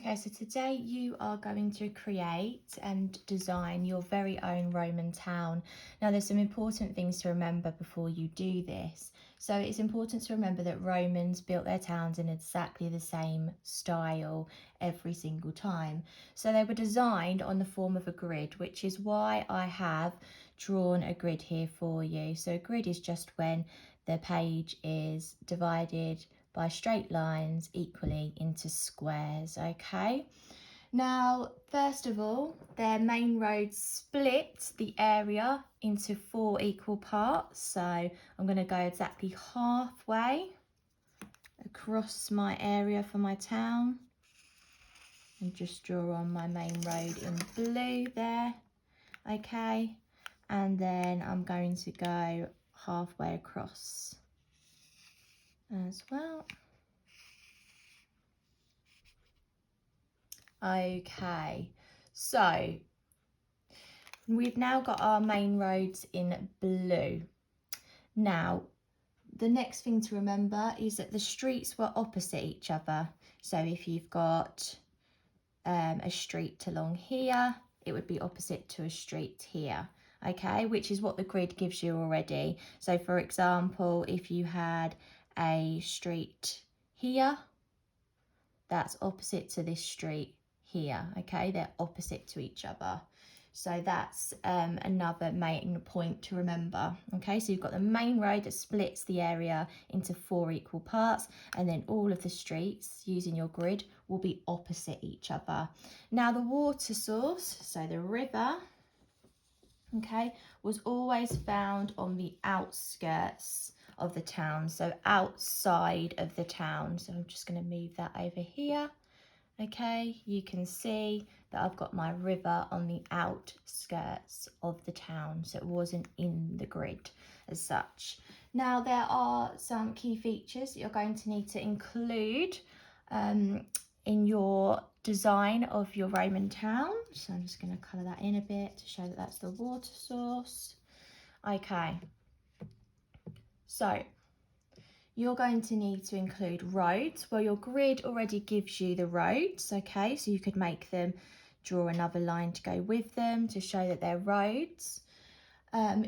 Okay, so today you are going to create and design your very own Roman town. Now there's some important things to remember before you do this. So it's important to remember that Romans built their towns in exactly the same style every single time. So they were designed on the form of a grid, which is why I have drawn a grid here for you. So a grid is just when the page is divided by straight lines equally into squares. Okay, now first of all, their main road split the area into 4 equal parts, so I'm going to go exactly halfway across my area for my town and just draw on my main road in blue there. Okay, and then I'm going to go halfway across as well. Okay, so we've now got our main roads in blue. Now, the next thing to remember is that the streets were opposite each other. So if you've got a street along here, it would be opposite to a street here, okay, which is what the grid gives you already. So for example, if you had a street here, that's opposite to this street here, okay, they're opposite to each other. So that's another main point to remember. Okay, so you've got the main road that splits the area into 4 equal parts, and then all of the streets using your grid will be opposite each other. Now the water source, so the river, okay, was always found on the outskirts of the town, so outside of the town. So I'm just going to move that over here. Okay, you can see that I've got my river on the outskirts of the town, so it wasn't in the grid as such. Now there are some key features that you're going to need to include in your design of your Roman town. So I'm just going to colour that in a bit to show that that's the water source. Okay, so you're going to need to include roads. Well, your grid already gives you the roads, okay? So you could make them, draw another line to go with them to show that they're roads.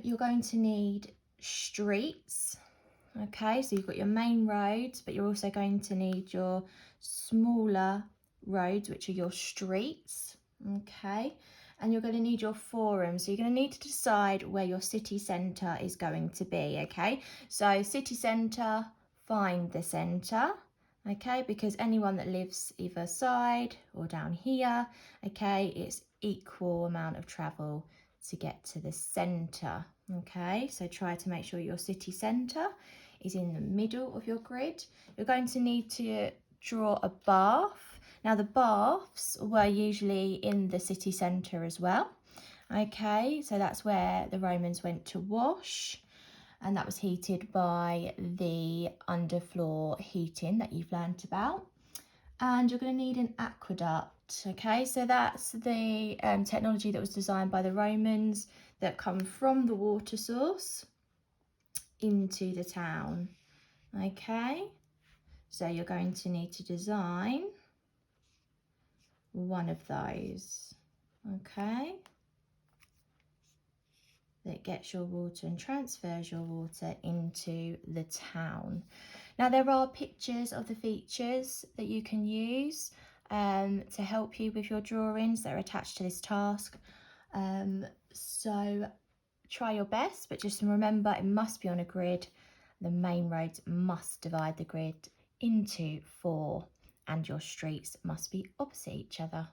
You're going to need streets, okay? So you've got your main roads, but you're also going to need your smaller roads, which are your streets, okay? And you're going to need your forum. So you're going to need to decide where your city centre is going to be, okay? So city centre, find the centre, okay? Because anyone that lives either side or down here, okay, it's equal amount of travel to get to the centre, okay? So try to make sure your city centre is in the middle of your grid. You're going to need to draw a bath. Now the baths were usually in the city centre as well. Okay, so that's where the Romans went to wash, and that was heated by the underfloor heating that you've learnt about. And you're going to need an aqueduct. Okay, so that's the technology that was designed by the Romans that come from the water source into the town. Okay, so you're going to need to design one of those, okay, that gets your water and transfers your water into the town. Now there are pictures of the features that you can use to help you with your drawings that are attached to this task. So try your best, but just remember it must be on a grid. The main roads must divide the grid into 4, and your streets must be opposite each other.